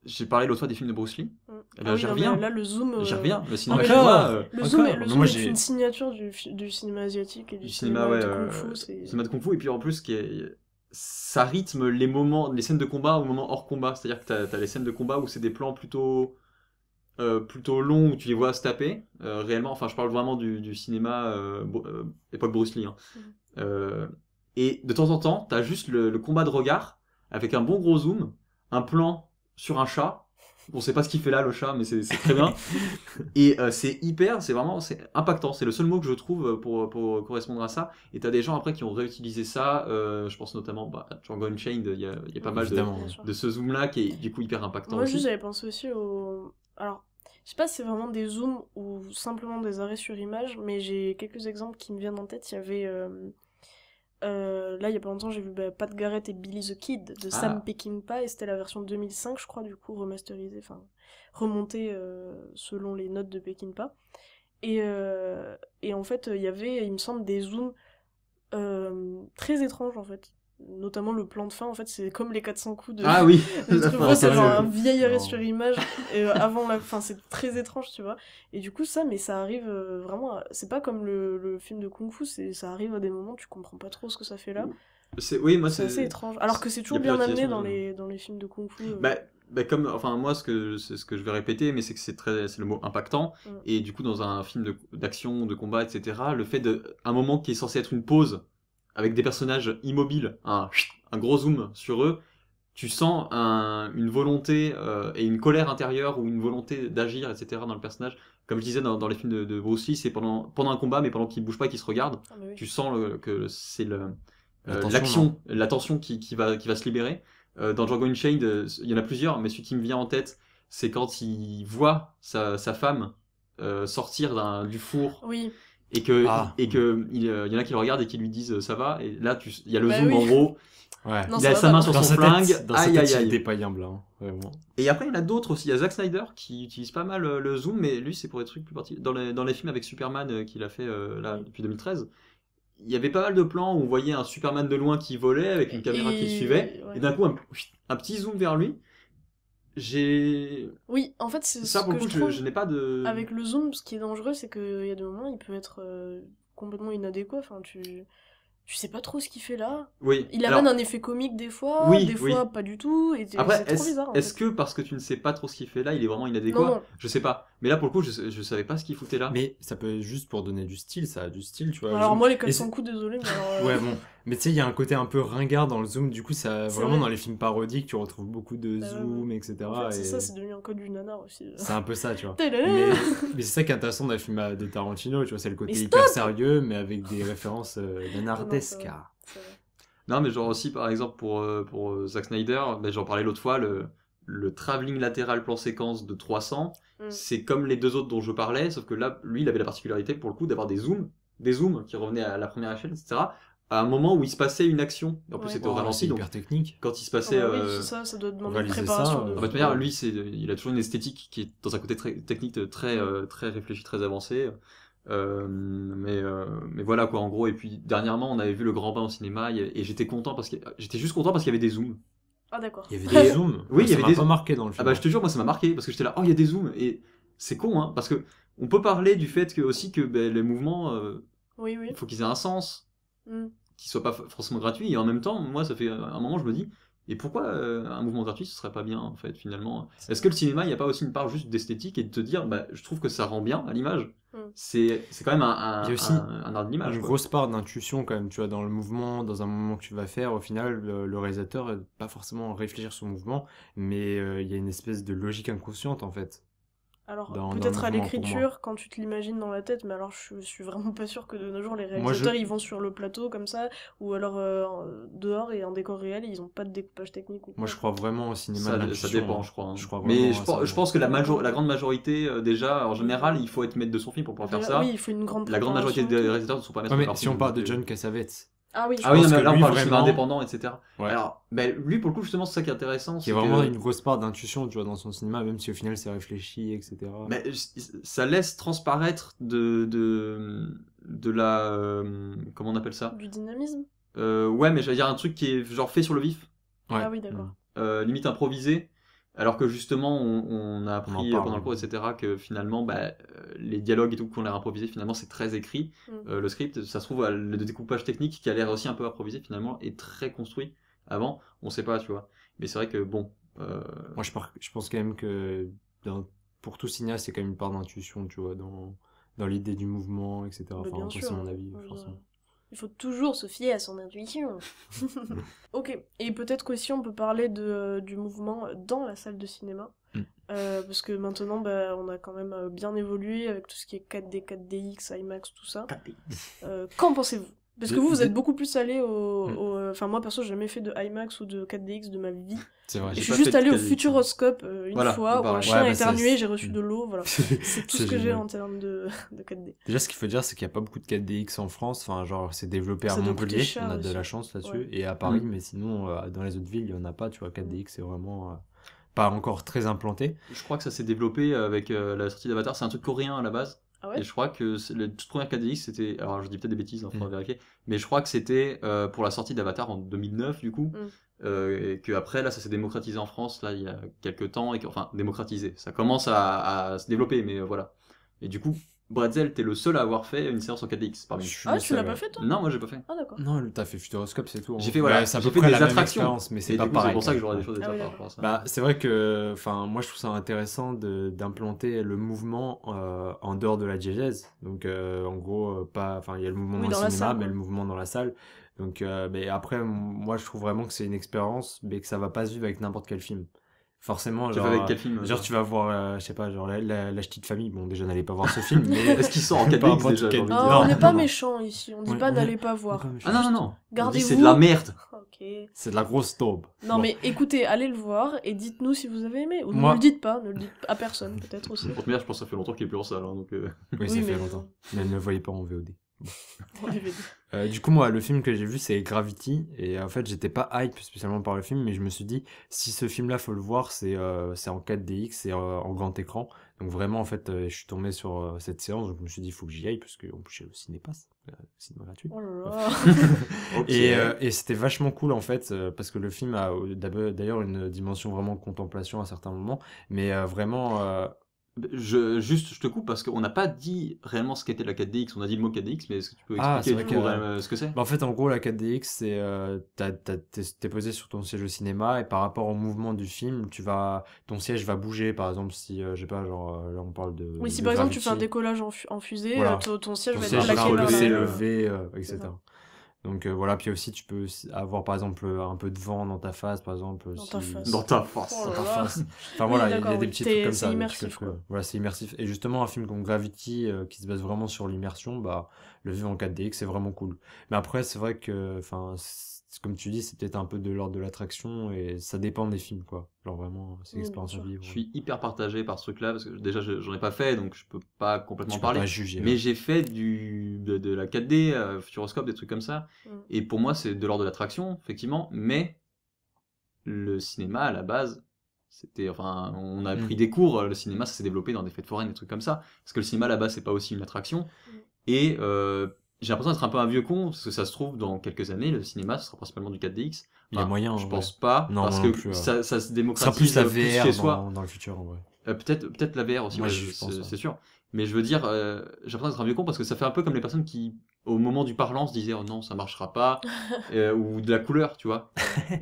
Speaker 1: j'ai parlé l'autre fois des films de Bruce Lee. Et là,
Speaker 7: Ah oui,
Speaker 1: j'y
Speaker 7: non,
Speaker 1: reviens.
Speaker 7: mais là, le zoom.
Speaker 1: J'y reviens. Le cinéma
Speaker 7: mais
Speaker 1: chinois.
Speaker 7: Le
Speaker 8: Encore,
Speaker 7: zoom,
Speaker 8: mais
Speaker 7: est
Speaker 8: moi,
Speaker 7: une signature du cinéma asiatique et du cinéma
Speaker 1: ouais,
Speaker 7: de kung-fu. C'est
Speaker 1: cinéma de kung-fu. Et puis en plus, ça rythme les scènes de combat au moment hors combat. C'est-à-dire que t'as les scènes de combat où c'est des plans plutôt longs où tu les vois se taper. Réellement, enfin, je parle vraiment du cinéma époque Bruce Lee. Hein. Et de temps en temps, t'as juste le combat de regard avec un bon gros zoom, un plan sur un chat. On sait pas ce qu'il fait là, le chat, mais c'est très bien. Et c'est impactant. C'est le seul mot que je trouve pour correspondre à ça. Et t'as des gens après qui ont réutilisé ça. Je pense notamment à Django Unchained. Il y a pas mal de ce zoom-là qui est du coup hyper impactant.
Speaker 7: Moi,
Speaker 1: aussi.
Speaker 7: juste, j'avais pensé aussi au. Alors, je sais pas si c'est vraiment des zooms ou simplement des arrêts sur image, mais j'ai quelques exemples qui me viennent en tête. Il y avait. Là, il y a pas longtemps, j'ai vu Pat Garrett et Billy the Kid de Sam Peckinpah, et c'était la version 2005, je crois, du coup, remasterisée, enfin, remontée selon les notes de Peckinpah. Et en fait, il y avait, il me semble, des zooms très étranges, en fait. Notamment le plan de fin, en fait, c'est comme les 400 coups de...
Speaker 1: Ah oui.
Speaker 7: C'est genre un vieil arrêt sur image, avant la fin, c'est très étrange, tu vois. Et du coup, mais ça arrive vraiment... C'est pas comme le film de Kung Fu, ça arrive à des moments, tu comprends pas trop ce que ça fait là.
Speaker 1: Oui, moi,
Speaker 7: c'est assez étrange. Alors que c'est toujours bien amené dans les films de Kung Fu.
Speaker 1: Comme, enfin, moi, c'est ce que je vais répéter, mais c'est que c'est le mot impactant. Et du coup, dans un film d'action, de combat, etc., le fait un moment qui est censé être une pause, avec des personnages immobiles, un gros zoom sur eux, tu sens une volonté et une colère intérieure ou une volonté d'agir, etc. dans le personnage. Comme je disais dans les films de BruceLee, c'est pendant un combat, mais pendant qu'il bouge pas, qu'il se regarde, tu sens que c'est l'action, la tension qui va se libérer. Dans Django Unchained, il y en a plusieurs, mais celui qui me vient en tête, c'est quand il voit sa femme sortir du four.
Speaker 7: Oui.
Speaker 1: Et que il y en a qui le regardent et qui lui disent ça va, et là il y a le zoom en gros.
Speaker 8: Ouais.
Speaker 1: Non, il a sa main sur son flingue.
Speaker 8: Aïe aïe aïe. Il était pas humble, hein, vraiment.
Speaker 1: Et après il y en a d'autres aussi. Il y a Zack Snyder qui utilise pas mal le zoom, mais lui c'est pour des trucs plus particuliers. Dans les films avec Superman qu'il a fait là depuis 2013. Il y avait pas mal de plans où on voyait un Superman de loin qui volait avec une caméra qui le suivait, et d'un coup un petit zoom vers lui.
Speaker 7: Oui, en fait, c'est
Speaker 1: ça pour le coup, je n'ai pas de.
Speaker 7: Avec le zoom, ce qui est dangereux, c'est qu'il y a des moments, il peut être complètement inadéquat. Enfin, tu sais pas trop ce qu'il fait là.
Speaker 1: Oui.
Speaker 7: Il amène un effet comique des fois, pas du tout. Et
Speaker 1: après,
Speaker 7: c'est trop bizarre.
Speaker 1: Est-ce que parce que tu ne sais pas trop ce qu'il fait là, il est vraiment inadéquat ?
Speaker 7: Non.
Speaker 1: Je sais pas. Mais là, pour le coup, je savais pas ce qu'il foutait là.
Speaker 8: Mais ça peut être juste pour donner du style, ça a du style, tu vois.
Speaker 7: Alors
Speaker 8: Zoom.
Speaker 7: moi les
Speaker 8: Et
Speaker 7: 400 coups, désolé, mais alors...
Speaker 8: Ouais, bon. Mais tu sais, il y a un côté un peu ringard dans le zoom. Du coup, ça,
Speaker 7: C'est
Speaker 8: vraiment,
Speaker 7: vrai.
Speaker 8: dans les films parodiques, tu retrouves beaucoup de
Speaker 7: Bah ouais,
Speaker 8: zoom, etc.
Speaker 7: En fait, c'est
Speaker 8: et
Speaker 7: ça, c'est devenu un code du nanar aussi.
Speaker 8: c'est un peu ça, tu vois.
Speaker 7: Tadam.
Speaker 8: Mais c'est ça qui est intéressant dans les films de Tarantino, tu vois. C'est le côté
Speaker 7: Mais
Speaker 8: hyper
Speaker 7: stop
Speaker 8: sérieux, mais avec des références
Speaker 7: Ah non,
Speaker 8: nanardesques.
Speaker 7: c'est vrai, c'est vrai.
Speaker 1: Non, mais genre aussi, par exemple, pour Zack Snyder, ben, j'en parlais l'autre fois, le travelling latéral plan séquence de 300, c'est comme les deux autres dont je parlais, sauf que là, lui, il avait la particularité, pour le coup, d'avoir des zooms qui revenaient à la première échelle, etc., à un moment où il se passait une action. Et en plus,
Speaker 7: Ouais.
Speaker 1: c'était au
Speaker 8: Oh,
Speaker 1: ralenti,
Speaker 8: c'est
Speaker 1: donc
Speaker 8: hyper technique.
Speaker 1: quand il se passait...
Speaker 7: Ah bah oui, c'est ça doit demander une
Speaker 8: réaliser
Speaker 7: préparation
Speaker 8: ça,
Speaker 7: de
Speaker 1: En
Speaker 7: fou.
Speaker 1: fait, de manière, lui, il a toujours une esthétique qui est dans un côté très technique, très réfléchi, très avancé. Mais voilà quoi, en gros. Et puis dernièrement, on avait vu Le Grand Bain au cinéma et j'étais content j'étais juste content parce qu'il y avait des zooms.
Speaker 7: Ah d'accord.
Speaker 8: Il y avait des zooms.
Speaker 1: Oui, il y
Speaker 8: ça
Speaker 1: avait
Speaker 8: m'a
Speaker 1: des
Speaker 8: pas
Speaker 1: zooms.
Speaker 8: marqué dans le film.
Speaker 1: Ah bah je te jure, moi ça m'a marqué parce que j'étais là, oh il y a des zooms et c'est con hein parce que on peut parler du fait que aussi que ben, les mouvements,
Speaker 7: Oui, oui.
Speaker 1: il faut qu'ils aient un sens,
Speaker 7: Mm.
Speaker 1: qu'ils soient pas forcément gratuits et en même temps, moi ça fait un moment je me dis. Et pourquoi un mouvement gratuit ce serait pas bien en fait finalement? Est-ce que le cinéma il n'y a pas aussi une part juste d'esthétique et de te dire bah je trouve que ça rend bien à l'image? C'est quand même
Speaker 8: Il y a aussi
Speaker 1: un art de l'image.
Speaker 8: une
Speaker 1: quoi.
Speaker 8: grosse part d'intuition quand même, tu vois, dans le mouvement, dans un mouvement que tu vas faire. Au final, le réalisateur va pas forcément réfléchir son mouvement, mais il y a une espèce de logique inconsciente en fait.
Speaker 7: Alors
Speaker 8: Dans le
Speaker 7: peut-être à
Speaker 8: mouvement, pour
Speaker 7: l'écriture quand tu te l'imagines dans la tête, mais alors je suis vraiment pas sûre que de nos jours les
Speaker 8: Moi,
Speaker 7: réalisateurs ils vont sur le plateau comme ça ou alors dehors et en décor réel ils ont pas de découpage technique ou quoi.
Speaker 8: Moi, je crois vraiment au cinéma de
Speaker 1: Ça
Speaker 8: l'intuition,
Speaker 1: dépend,
Speaker 8: hein.
Speaker 1: je crois. Hein.
Speaker 8: Je crois
Speaker 1: Mais
Speaker 8: vraiment à
Speaker 1: je
Speaker 8: ça.
Speaker 1: pense que la grande majorité, déjà, en général, il faut être maître de son film pour pouvoir faire
Speaker 7: Déjà,
Speaker 1: ça.
Speaker 7: oui, il faut une grande
Speaker 1: La grande majorité
Speaker 7: préparation,
Speaker 1: des
Speaker 7: tout.
Speaker 1: réalisateurs ne sont pas maîtres
Speaker 8: Ouais,
Speaker 1: de
Speaker 8: mais
Speaker 1: leur
Speaker 8: si
Speaker 1: film.
Speaker 8: on parle de
Speaker 1: donc,
Speaker 8: John Cassavetes,
Speaker 7: Ah oui,
Speaker 1: Ah oui, non,
Speaker 8: pense
Speaker 1: mais
Speaker 8: que
Speaker 1: là on
Speaker 8: lui,
Speaker 1: parle de cinéma
Speaker 8: vraiment-
Speaker 1: indépendant, etc.
Speaker 8: Ouais.
Speaker 1: Alors, ben, lui pour le coup, justement, c'est ça qui est intéressant.
Speaker 8: qui a
Speaker 1: c'est
Speaker 8: vraiment
Speaker 1: que-
Speaker 8: une grosse part d'intuition, tu vois, dans son cinéma, même si au final c'est réfléchi, etc.
Speaker 1: Mais ça laisse transparaître de la. Comment on appelle ça?
Speaker 7: du dynamisme.
Speaker 1: Ouais, mais j'allais dire un truc qui est genre fait sur le vif,
Speaker 8: Ouais.
Speaker 7: Ah oui, d'accord.
Speaker 1: limite improvisé. Alors que justement, on a appris
Speaker 8: parle.
Speaker 1: pendant le cours, etc., que finalement, bah, les dialogues et tout qu'on a improvisé, finalement, c'est très écrit. Le script, ça se trouve, le découpage technique qui a l'air aussi un peu improvisé, finalement, est très construit avant. On sait pas, tu vois. Mais c'est vrai que, bon.
Speaker 8: Moi, je pense quand même que pour tout cinéaste, c'est quand même une part d'intuition, tu vois, dans l'idée du mouvement, etc.
Speaker 7: Bah,
Speaker 8: Enfin,
Speaker 7: bien
Speaker 8: après,
Speaker 7: sûr,
Speaker 8: c'est mon avis,
Speaker 7: ouais,
Speaker 8: forcément.
Speaker 7: Il faut toujours se fier à son intuition. Ok, et peut-être qu'aussi on peut parler du mouvement dans la salle de cinéma. Parce que maintenant, bah, on a quand même bien évolué avec tout ce qui est 4D, 4DX, IMAX, tout ça. Qu'en pensez-vous? Parce que vous êtes beaucoup plus allé Enfin, moi perso, j'ai jamais fait de IMAX ou de 4DX de ma vie.
Speaker 8: C'est vrai.
Speaker 7: Et
Speaker 1: J'ai
Speaker 7: je
Speaker 1: pas
Speaker 7: suis juste
Speaker 1: fait de
Speaker 7: allé au
Speaker 1: 4DX.
Speaker 7: Futuroscope une
Speaker 1: Voilà,
Speaker 7: fois, où
Speaker 1: pareil.
Speaker 7: un chien
Speaker 8: Ouais,
Speaker 7: a
Speaker 8: bah, ça,
Speaker 7: éternué,
Speaker 8: c'est-
Speaker 7: j'ai reçu de l'eau, voilà. C'est tout ce que j'ai
Speaker 8: génial.
Speaker 7: en termes de 4D.
Speaker 8: Déjà, ce qu'il faut dire, c'est qu'il n'y a pas beaucoup de 4DX en France. Enfin, genre, c'est développé à
Speaker 7: Ça doit coûter
Speaker 8: Montpellier.
Speaker 7: cher
Speaker 8: On a de
Speaker 7: aussi.
Speaker 8: la chance là-dessus.
Speaker 7: Ouais.
Speaker 8: Et à Paris, mais sinon, dans les autres villes, il n'y en a pas. Tu vois, 4DX, c'est vraiment pas encore très implanté.
Speaker 1: Je crois que ça s'est développé avec la sortie d'Avatar. C'est un truc coréen à la base.
Speaker 7: Ah ouais?
Speaker 1: Et je crois que les toutes premières 4DX, c'était. Alors, je dis peut-être des bêtises, il faudra vérifier. Mais je crois que c'était pour la sortie d'Avatar en 2009, du coup. Et qu'après, là, ça s'est démocratisé en France, là, il y a quelques temps. Enfin, démocratisé. Ça commence à se développer, mais voilà. Et du coup, Bretzel, t'es le seul à avoir fait une séance en 4DX parmi nous.
Speaker 8: Je suis
Speaker 7: Ah,
Speaker 8: le
Speaker 7: tu
Speaker 8: seul,
Speaker 7: l'as pas
Speaker 8: ouais.
Speaker 7: fait toi?
Speaker 1: Non, moi, j'ai pas fait.
Speaker 7: Ah d'accord.
Speaker 8: Non, t'as fait Futuroscope, c'est tout.
Speaker 1: J'ai fait, voilà,
Speaker 8: c'est à
Speaker 1: j'ai
Speaker 8: peu
Speaker 1: fait
Speaker 8: près
Speaker 1: des
Speaker 8: la même
Speaker 1: attractions.
Speaker 8: expérience, mais c'est
Speaker 1: Et
Speaker 8: pas
Speaker 1: du coup,
Speaker 8: pareil.
Speaker 1: c'est pour ça que j'aurais des
Speaker 8: Ouais.
Speaker 1: choses à
Speaker 7: Ah
Speaker 1: dire
Speaker 7: oui,
Speaker 1: par rapport à ça.
Speaker 8: Bah, c'est vrai que, enfin, moi je trouve ça intéressant d'implanter le mouvement en dehors de la diégèse. Donc, en gros, pas, enfin, il y a le mouvement
Speaker 7: Oui,
Speaker 8: dans
Speaker 7: dans
Speaker 8: le
Speaker 7: la
Speaker 8: cinéma,
Speaker 7: salle,
Speaker 8: mais
Speaker 7: quoi.
Speaker 8: le mouvement dans la salle. Donc, mais après, moi je trouve vraiment que c'est une expérience, mais que ça va pas se vivre avec n'importe quel film. Forcément,
Speaker 1: Tu as
Speaker 8: genre,
Speaker 1: fait avec quel film
Speaker 8: genre tu vas voir, je sais pas, genre la petite famille. Bon, déjà n'allez pas voir ce film, mais
Speaker 1: Est-ce qu'il sort en
Speaker 8: Peu
Speaker 1: 4DX
Speaker 8: importe
Speaker 1: déjà, j'ai
Speaker 8: quel-
Speaker 1: envie de
Speaker 7: Oh,
Speaker 1: dire.
Speaker 8: Non,
Speaker 7: on n'est pas
Speaker 8: non.
Speaker 7: méchants ici, on dit
Speaker 8: Ouais,
Speaker 7: pas
Speaker 8: on est-
Speaker 7: n'allez pas voir.
Speaker 1: Ah non, non, non. On dit
Speaker 7: Gardez-vous.
Speaker 1: c'est de la merde.
Speaker 7: Ok.
Speaker 8: c'est de la grosse taube.
Speaker 7: Non
Speaker 8: Bon.
Speaker 7: mais écoutez, allez le voir et dites-nous si vous avez aimé. Ou
Speaker 8: Moi-
Speaker 7: ne le dites pas, ne le dites à personne peut-être aussi.
Speaker 1: Pour te dire, je pense que ça fait longtemps qu'il est plus en salle. Hein, donc,
Speaker 8: Oui, ça
Speaker 7: Oui,
Speaker 8: fait
Speaker 7: mais-
Speaker 8: longtemps. Mais ne le voyez pas en VOD.
Speaker 7: En DVD.
Speaker 8: Du coup, moi, le film que j'ai vu, c'est Gravity. Et en fait, j'étais pas hype spécialement par le film, mais je me suis dit, si ce film-là, faut le voir, c'est en 4DX, c'est en grand écran. Donc vraiment, en fait, je suis tombé sur cette séance, donc je me suis dit, il faut que j'y aille, parce qu'en plus, j'ai le Cinépass, cinéma gratuit.
Speaker 7: Oh là là.
Speaker 1: ok.
Speaker 8: Et c'était vachement cool en fait, parce que le film a d'ailleurs une dimension vraiment contemplation à certains moments, mais vraiment
Speaker 1: Juste, je te coupe parce qu'on n'a pas dit réellement ce qu'était la 4DX. On a dit le mot 4DX, mais est-ce que tu peux
Speaker 8: Ah,
Speaker 1: expliquer
Speaker 8: c'est
Speaker 1: du
Speaker 8: vrai
Speaker 1: coup
Speaker 8: que-
Speaker 1: ce que c'est?
Speaker 8: Bah, en fait, en gros, la 4DX, c'est t'es posé sur ton siège au cinéma et par rapport au mouvement du film, ton siège va bouger. Par exemple, si, je sais pas, genre, là, on parle
Speaker 7: Oui, si
Speaker 8: de
Speaker 7: par exemple tu fais un
Speaker 8: Gravity.
Speaker 7: décollage en fusée,
Speaker 8: Voilà.
Speaker 7: ton siège
Speaker 8: Ton
Speaker 7: va être
Speaker 8: siège va
Speaker 7: plaqué vers
Speaker 8: rebaisser,
Speaker 7: la...
Speaker 8: lever,
Speaker 7: c'est
Speaker 8: etc.
Speaker 7: ça.
Speaker 8: Donc voilà, puis aussi tu peux avoir par exemple un peu de vent dans ta face, par exemple.
Speaker 7: Dans ta face.
Speaker 1: Dans ta face.
Speaker 7: Oh
Speaker 8: Dans
Speaker 7: là
Speaker 8: ta
Speaker 7: là.
Speaker 8: face. Enfin
Speaker 7: Oui,
Speaker 8: voilà, il y a
Speaker 7: d'accord,
Speaker 8: des
Speaker 7: oui.
Speaker 8: petits trucs comme
Speaker 7: C'est
Speaker 8: ça. des
Speaker 7: immersif,
Speaker 8: trucs,
Speaker 7: quoi.
Speaker 8: voilà, c'est immersif. Et justement, un film comme Gravity, qui se base vraiment sur l'immersion, bah, le vue en 4DX, c'est vraiment cool. Mais après, c'est vrai que, enfin, comme tu dis, c'est peut-être un peu de l'ordre de l'attraction et ça dépend des films, quoi. Genre vraiment, c'est
Speaker 7: Oui,
Speaker 8: l'expérience
Speaker 7: bien
Speaker 8: à
Speaker 7: sûr.
Speaker 8: vivre.
Speaker 1: Je suis hyper partagé par ce truc-là parce que déjà j'en ai pas fait donc je peux pas complètement
Speaker 8: Tu peux
Speaker 1: parler.
Speaker 8: pas juger.
Speaker 1: Mais
Speaker 8: Ouais.
Speaker 1: j'ai fait de la 4D, Futuroscope, des trucs comme ça.
Speaker 7: Mm.
Speaker 1: Et pour moi c'est de l'ordre de l'attraction, effectivement. Mais le cinéma à la base, enfin, on a pris des cours. Le cinéma ça s'est développé dans des fêtes foraines, des trucs comme ça. Parce que le cinéma à la base c'est pas aussi une attraction.
Speaker 7: Mm.
Speaker 1: Et j'ai l'impression d'être un peu un vieux con parce que ça se trouve dans quelques années le cinéma ce sera principalement du 4DX.
Speaker 8: Il y a
Speaker 1: Enfin,
Speaker 8: moyen.
Speaker 1: je
Speaker 8: ouais.
Speaker 1: pense pas
Speaker 8: Non,
Speaker 1: parce
Speaker 8: moi non
Speaker 1: que
Speaker 8: plus, ouais.
Speaker 1: ça se
Speaker 8: Ce sera
Speaker 1: démocratise
Speaker 8: plus la
Speaker 1: plus
Speaker 8: VR
Speaker 1: chez soi.
Speaker 8: dans le futur, en vrai.
Speaker 1: Peut-être la VR aussi,
Speaker 8: Moi,
Speaker 1: ouais,
Speaker 8: je pense, ouais.
Speaker 1: c'est sûr. Mais je veux dire, j'ai l'impression d'être un vieux con parce que ça fait un peu comme les personnes qui, au moment du parlant, se disaient oh non, ça marchera pas, ou de la couleur, tu vois.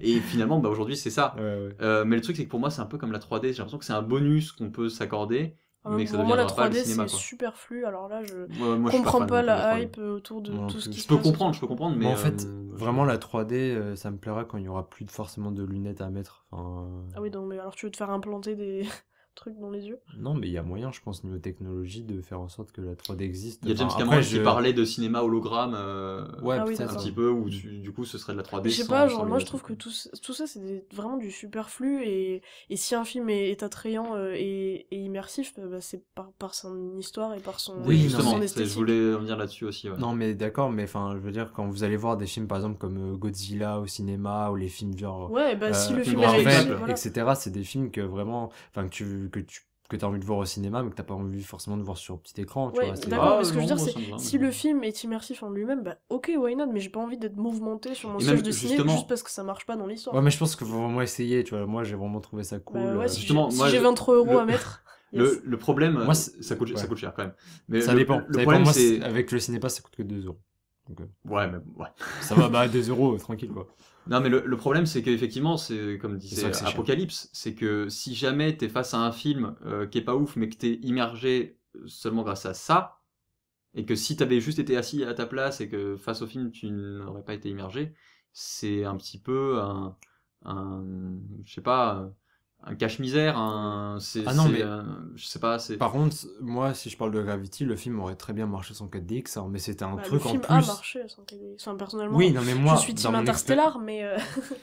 Speaker 1: Et finalement, bah, aujourd'hui, c'est ça.
Speaker 8: Ouais, ouais.
Speaker 1: Mais le truc, c'est que pour moi, c'est un peu comme la 3D. J'ai l'impression que c'est un bonus qu'on peut s'accorder, mais que ça
Speaker 7: Pour moi, la
Speaker 1: deviendra pas le
Speaker 7: 3D,
Speaker 1: cinéma,
Speaker 7: c'est
Speaker 1: quoi.
Speaker 7: superflu. Alors là, je
Speaker 1: Moi, je suis
Speaker 7: comprends
Speaker 1: fan
Speaker 7: pas
Speaker 1: non plus de
Speaker 7: la
Speaker 1: 3D.
Speaker 7: hype autour de
Speaker 8: Moi non
Speaker 7: tout ce
Speaker 8: plus.
Speaker 7: qui
Speaker 1: Je
Speaker 7: se
Speaker 1: peux
Speaker 7: passe.
Speaker 1: comprendre, mais
Speaker 8: Mais en fait,
Speaker 1: je
Speaker 8: vraiment
Speaker 1: sais
Speaker 8: la 3D, ça me plairait quand il y aura plus forcément de lunettes à mettre. Enfin,
Speaker 7: Ah oui, donc, mais alors tu veux te faire implanter des trucs dans les yeux?
Speaker 8: non, mais il y a moyen, je pense, niveau technologie, de faire en sorte que la 3D existe.
Speaker 1: Il y a James
Speaker 8: Enfin,
Speaker 1: Cameron
Speaker 8: après,
Speaker 1: qui parlait de cinéma hologramme,
Speaker 8: Ouais,
Speaker 7: Ah oui,
Speaker 8: peut-être.
Speaker 1: un
Speaker 7: d'accord.
Speaker 1: petit peu, où du coup, ce serait de la 3D
Speaker 7: Mais je sais
Speaker 1: sans-
Speaker 7: pas,
Speaker 1: sans
Speaker 7: genre moi je
Speaker 1: lunettes.
Speaker 7: trouve que tout ça c'est vraiment du superflu et si un film est attrayant et immersif, bah, c'est par son histoire et par son,
Speaker 8: Oui,
Speaker 1: Justement,
Speaker 7: son
Speaker 1: je
Speaker 7: esthétique.
Speaker 1: voulais revenir là-dessus aussi. Ouais.
Speaker 8: Non, mais d'accord, mais enfin, je veux dire, quand vous allez voir des films, par exemple, comme Godzilla au cinéma, ou les films genre
Speaker 7: Ouais, bah si le film est
Speaker 1: Marvel,
Speaker 7: réussi,
Speaker 1: etc.
Speaker 7: voilà.
Speaker 8: etc., c'est des films que vraiment, enfin, que t'as envie de voir au cinéma, mais que t'as pas envie forcément de voir sur petit écran, tu
Speaker 7: Ouais,
Speaker 8: vois. c'est-
Speaker 7: d'accord,
Speaker 1: Ah,
Speaker 7: mais ce que je veux
Speaker 1: non,
Speaker 7: dire,
Speaker 1: moi,
Speaker 7: c'est
Speaker 1: ça me va,
Speaker 7: si
Speaker 1: mais-
Speaker 7: le film est immersif en lui-même, bah ok, why not, mais j'ai pas envie d'être mouvementé sur mon
Speaker 1: Et
Speaker 7: siège
Speaker 1: même,
Speaker 7: de ciné
Speaker 1: justement-
Speaker 7: juste parce que ça marche pas dans l'histoire.
Speaker 8: Ouais, mais je pense qu'il faut vraiment essayer, tu vois. Moi, j'ai vraiment trouvé ça cool.
Speaker 7: Bah ouais, si
Speaker 1: Justement,
Speaker 7: j'ai
Speaker 1: moi,
Speaker 7: si j'ai 23 euros
Speaker 1: le-
Speaker 7: à mettre, yes.
Speaker 1: Le problème,
Speaker 8: Moi, c'est-
Speaker 1: ça coûte
Speaker 8: ouais.
Speaker 1: cher quand même. Mais
Speaker 8: ça
Speaker 1: le,
Speaker 8: dépend.
Speaker 1: Le
Speaker 8: Ça dépend.
Speaker 1: problème,
Speaker 8: Moi,
Speaker 1: c'est.
Speaker 8: avec le cinéma, ça coûte que 2 euros. Donc,
Speaker 1: Ouais, mais ouais.
Speaker 8: ça va, bah, 2 euros, tranquille, quoi.
Speaker 1: Non, mais le problème, c'est qu'effectivement, c'est comme
Speaker 8: C'est
Speaker 1: disait
Speaker 8: vrai que c'est cher.
Speaker 1: Apocalypse, c'est que si jamais t'es face à un film qui est pas ouf, mais que t'es immergé seulement grâce à ça, et que si t'avais juste été assis à ta place et que face au film tu n'aurais pas été immergé, c'est un petit peu je sais pas, un cache-misère,
Speaker 8: Ah non, mais-
Speaker 1: je sais pas, c'est.
Speaker 8: Par contre, moi, si je parle de Gravity, le film aurait très bien marché sans 4DX, hein, mais c'était un
Speaker 7: Bah,
Speaker 8: truc
Speaker 7: le
Speaker 8: en
Speaker 7: film
Speaker 8: plus.
Speaker 7: a marché sans KD. Enfin, personnellement,
Speaker 8: Oui, non, mais moi,
Speaker 7: je suis team
Speaker 8: dans mon
Speaker 7: Interstellar, mais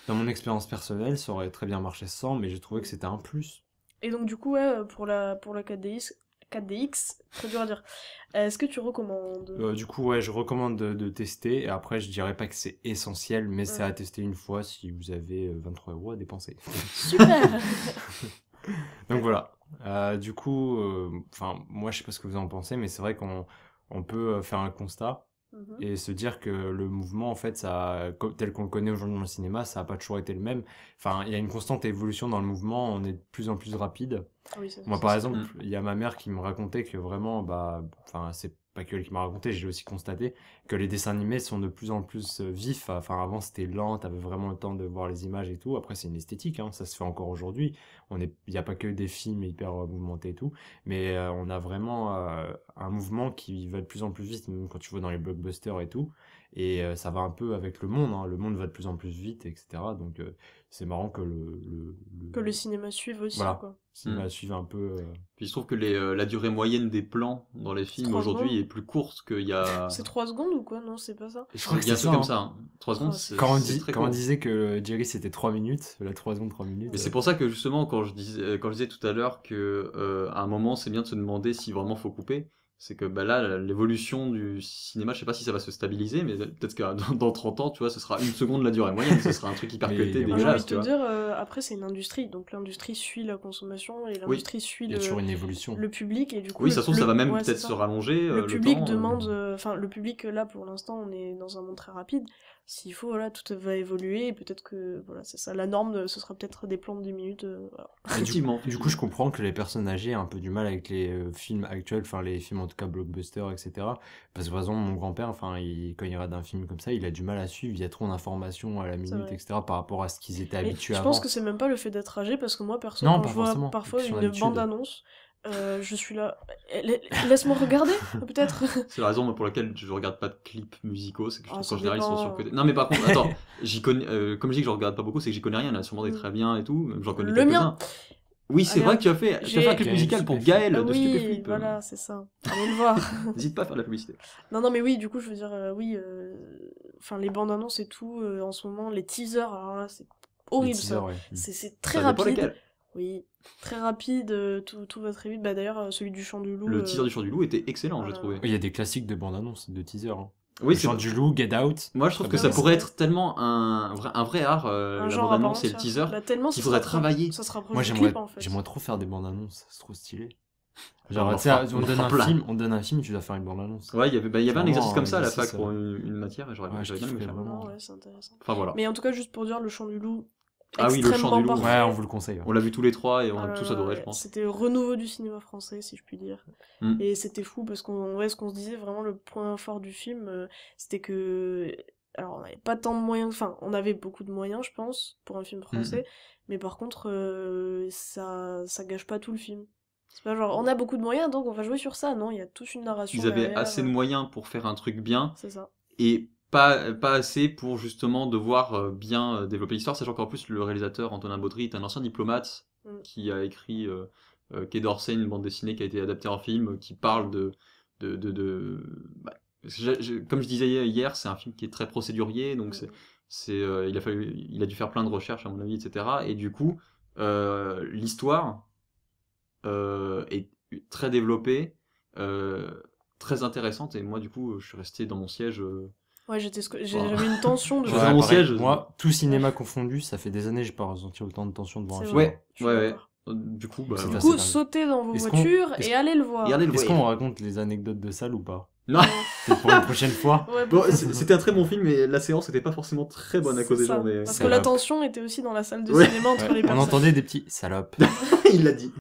Speaker 8: dans mon expérience personnelle, ça aurait très bien marché sans, mais j'ai trouvé que c'était un plus.
Speaker 7: et donc du coup ouais, pour la 4DX, très dur à dire. Est-ce que tu recommandes?
Speaker 8: Du coup, ouais, je recommande de tester. Et après, je dirais pas que c'est essentiel, mais c'est
Speaker 7: Ouais.
Speaker 8: à tester une fois si vous avez 23 euros à dépenser.
Speaker 7: Super.
Speaker 8: Donc voilà. Du coup, enfin, moi, je sais pas ce que vous en pensez, mais c'est vrai qu'on peut faire un constat
Speaker 7: Mhm.
Speaker 8: et se dire que le mouvement, en fait, tel qu'on le connaît aujourd'hui dans le cinéma, ça a pas toujours été le même. Enfin, il y a une constante évolution dans le mouvement, on est de plus en plus rapide.
Speaker 7: Ah oui, ça,
Speaker 8: Moi,
Speaker 7: ça,
Speaker 8: par
Speaker 7: c'est-
Speaker 8: exemple, il y a ma mère qui me racontait que vraiment, bah, enfin, c'est pas que elle qui m'a raconté, j'ai aussi constaté que les dessins animés sont de plus en plus vifs. Enfin, avant, c'était lent, t'avais vraiment le temps de voir les images et tout. Après, c'est une esthétique, hein, ça se fait encore aujourd'hui. Il n'y a pas que des films hyper mouvementés et tout, mais on a vraiment un mouvement qui va de plus en plus vite, même quand tu vois dans les blockbusters et tout. Et ça va un peu avec le monde, hein. Le monde va de plus en plus vite, etc. Donc, c'est marrant que
Speaker 7: que le cinéma suive aussi,
Speaker 8: Voilà.
Speaker 7: quoi.
Speaker 8: cinéma suive un peu.
Speaker 1: Puis je trouve que la durée moyenne des plans dans les films
Speaker 7: 3
Speaker 1: aujourd'hui
Speaker 7: secondes.
Speaker 1: est plus courte qu'il y a.
Speaker 7: C'est 3 secondes ou quoi? Non, c'est pas ça.
Speaker 8: Je crois que
Speaker 1: Il y a un
Speaker 8: c'est
Speaker 1: truc comme
Speaker 8: ça,
Speaker 1: ça. 3 secondes,
Speaker 7: Oh,
Speaker 1: c'est
Speaker 8: Quand
Speaker 1: c'est très
Speaker 8: on
Speaker 1: court.
Speaker 8: disait que Jerry c'était 3 minutes, la 3 secondes, 3 minutes.
Speaker 1: Mais c'est pour ça que justement, quand je disais tout à l'heure que à un moment, c'est bien de se demander si vraiment faut couper. C'est que bah là, l'évolution du cinéma, je sais pas si ça va se stabiliser, mais peut-être que dans 30 ans, tu vois, ce sera 1 seconde la durée moyenne, ce sera un truc hyper
Speaker 8: Mais
Speaker 1: cuté,
Speaker 8: moi,
Speaker 7: Moi, j'ai envie
Speaker 1: dégueulasse,
Speaker 7: de
Speaker 1: tu
Speaker 7: te
Speaker 1: vois.
Speaker 7: dire, après, c'est une industrie, donc l'industrie suit la consommation et l'industrie suit
Speaker 8: Il y a toujours une évolution.
Speaker 7: le public, et du coup,
Speaker 1: Oui, ça se trouve, ça va même
Speaker 7: ouais, c'est
Speaker 1: peut-être
Speaker 7: ça.
Speaker 1: se rallonger.
Speaker 7: Le public
Speaker 1: temps,
Speaker 7: demande, enfin, le public, là, pour l'instant, on est dans un monde très rapide. s'il faut, voilà, tout va évoluer, et peut-être que, voilà, c'est ça, la norme, ce sera peut-être des plans de 10 minutes, voilà.
Speaker 1: Effectivement.
Speaker 8: Du coup, je comprends que les personnes âgées aient un peu du mal avec les films actuels, enfin les films en tout cas blockbusters, etc. Parce que par exemple, mon grand-père, enfin, quand il regarde un film comme ça, il a du mal à suivre, il y a trop d'informations à la minute,
Speaker 7: vrai.
Speaker 8: etc. par rapport à ce qu'ils étaient
Speaker 7: Mais
Speaker 8: habitués
Speaker 7: je
Speaker 8: avant.
Speaker 7: pense que c'est même pas le fait d'être âgé, parce que moi, perso,
Speaker 8: Non,
Speaker 7: quand
Speaker 8: pas
Speaker 7: je vois
Speaker 8: forcément.
Speaker 7: parfois
Speaker 8: Question
Speaker 7: une
Speaker 8: d'habitude.
Speaker 7: bande-annonce, je suis là, laisse-moi regarder, peut-être.
Speaker 1: C'est la raison pour laquelle je regarde pas de clips musicaux, c'est que je trouve
Speaker 7: ça
Speaker 1: qu'en général ils sont
Speaker 7: dépend.
Speaker 1: surcotés. Non mais par contre, attends, j'y connais, comme je dis que je regarde pas beaucoup, c'est que j'y connais rien, il y en a sûrement des très bien et tout, même j'en connais
Speaker 7: Le
Speaker 1: quelques-uns.
Speaker 7: mien.
Speaker 1: Oui, c'est
Speaker 7: Allez,
Speaker 1: vrai
Speaker 7: hop,
Speaker 1: que tu as fait un clip
Speaker 8: Gaël
Speaker 1: musical pour
Speaker 8: Stupéflip.
Speaker 1: Gaël
Speaker 7: Ah
Speaker 1: de
Speaker 7: oui,
Speaker 1: Stupéflip.
Speaker 7: voilà, c'est ça. Allez le voir.
Speaker 1: N'hésite pas à faire de la publicité.
Speaker 7: Non, mais oui, du coup, je veux dire, oui, enfin, les bandes annonces et tout, en ce moment, les teasers, alors là, c'est
Speaker 8: Les
Speaker 7: horrible,
Speaker 8: teasers,
Speaker 7: ça.
Speaker 8: ouais.
Speaker 7: C'est très
Speaker 1: Ça dépend
Speaker 7: rapide.
Speaker 1: lesquels.
Speaker 7: Oui, très rapide, tout va très vite. Bah, d'ailleurs, celui du Chant du Loup.
Speaker 1: Le teaser du Chant du Loup était excellent, j'ai
Speaker 7: voilà.
Speaker 1: trouvé.
Speaker 8: Il y a des classiques de bande-annonce, de teaser. Hein.
Speaker 1: Oui,
Speaker 8: Le
Speaker 1: c'est
Speaker 8: Chant du Loup, Get Out.
Speaker 1: Moi, je trouve
Speaker 8: Très
Speaker 1: que
Speaker 8: bien.
Speaker 1: ça pourrait être tellement un vrai art,
Speaker 7: Un
Speaker 1: la
Speaker 7: genre à part
Speaker 1: bande-annonce et le
Speaker 7: entière.
Speaker 1: teaser,
Speaker 7: Bah, tellement
Speaker 1: qu'il
Speaker 7: ça
Speaker 1: faudrait
Speaker 7: se rapproche-
Speaker 1: travailler.
Speaker 7: Ça se rapproche
Speaker 8: Moi,
Speaker 7: du clip, en fait.
Speaker 8: j'aimerais trop faire des bandes-annonces, c'est trop stylé.
Speaker 1: On
Speaker 8: Genre,
Speaker 1: en
Speaker 8: tu sais,
Speaker 1: fera-
Speaker 8: on
Speaker 1: on en
Speaker 8: donne
Speaker 1: fera
Speaker 8: un
Speaker 1: plein.
Speaker 8: film, on donne un film, tu dois faire une bande-annonce.
Speaker 1: Ouais, il y avait un
Speaker 8: Vraiment,
Speaker 1: exercice comme ça à la
Speaker 8: exercice,
Speaker 1: fac pour une matière et j'aurais
Speaker 8: Ouais, je
Speaker 1: bien aimé
Speaker 8: kifferais
Speaker 1: faire.
Speaker 8: vraiment.
Speaker 7: Non, ouais, c'est intéressant.
Speaker 1: Enfin voilà.
Speaker 7: Mais en tout cas, juste pour dire, le Chant du Loup,
Speaker 1: Ah oui, le Chant
Speaker 7: extrêmement
Speaker 1: du Loup.
Speaker 7: parfait.
Speaker 8: Ouais, on vous le conseille. Ouais.
Speaker 1: On l'a vu tous les trois et on
Speaker 7: Ah
Speaker 1: a
Speaker 7: là
Speaker 1: tous
Speaker 7: là,
Speaker 1: adoré,
Speaker 7: ouais.
Speaker 1: je pense.
Speaker 7: C'était le renouveau du cinéma français, si je puis dire.
Speaker 1: Mm.
Speaker 7: Et c'était fou parce ce qu'on se disait, vraiment le point fort du film, c'était que... Alors, on n'avait pas tant de moyens, enfin, on avait beaucoup de moyens, je pense, pour un film français, mais par contre, ça gâche pas tout le film. C'est pas genre, on a beaucoup de moyens, donc on va jouer sur ça. Non, il y a toute une narration
Speaker 1: Ils avaient
Speaker 7: derrière,
Speaker 1: assez de moyens pour faire un truc bien
Speaker 7: C'est ça.
Speaker 1: et pas assez pour justement devoir bien développer l'histoire, sachant qu'en plus le réalisateur Antonin Baudry est un ancien diplomate qui a écrit Quai d'Orsay, une bande dessinée qui a été adaptée en film, qui parle bah, comme je disais hier, c'est un film qui est très procédurier, donc il a dû faire plein de recherches à mon avis, etc. Et du coup, l'histoire est très développée, très intéressante, et moi du coup je suis resté dans mon siège.
Speaker 7: Ouais, j'avais une tension de...
Speaker 1: Je suis dans mon
Speaker 8: pareil.
Speaker 1: siège.
Speaker 8: Moi, tout cinéma confondu, ça fait des années que j'ai pas ressenti autant de tension devant un
Speaker 7: C'est
Speaker 8: film.
Speaker 7: vrai. Je suis
Speaker 1: Ouais.
Speaker 7: d'accord.
Speaker 1: Du coup, bah,
Speaker 8: C'est
Speaker 7: Du
Speaker 1: ouais.
Speaker 8: assez
Speaker 7: coup,
Speaker 8: dingue.
Speaker 7: sautez dans vos
Speaker 8: Est-ce qu'on-
Speaker 7: voitures
Speaker 8: est-ce-
Speaker 7: et allez le voir.
Speaker 1: Et allez le
Speaker 8: Est-ce
Speaker 1: voir.
Speaker 8: qu'on raconte les anecdotes de salle ou pas
Speaker 1: Non.
Speaker 8: Peut-être pour une prochaine fois.
Speaker 7: Ouais,
Speaker 1: Bon,
Speaker 7: peut-être.
Speaker 1: c'était un très bon film, mais la séance n'était pas forcément très bonne à cause
Speaker 7: C'est
Speaker 1: des
Speaker 7: ça.
Speaker 1: gens. Mais
Speaker 7: Parce
Speaker 8: Ça
Speaker 7: que
Speaker 8: va.
Speaker 7: la tension était aussi dans la salle de
Speaker 1: Ouais.
Speaker 7: cinéma entre
Speaker 8: Ouais,
Speaker 7: les
Speaker 8: on
Speaker 7: personnes.
Speaker 8: entendait des petits salopes.
Speaker 1: il l'a dit.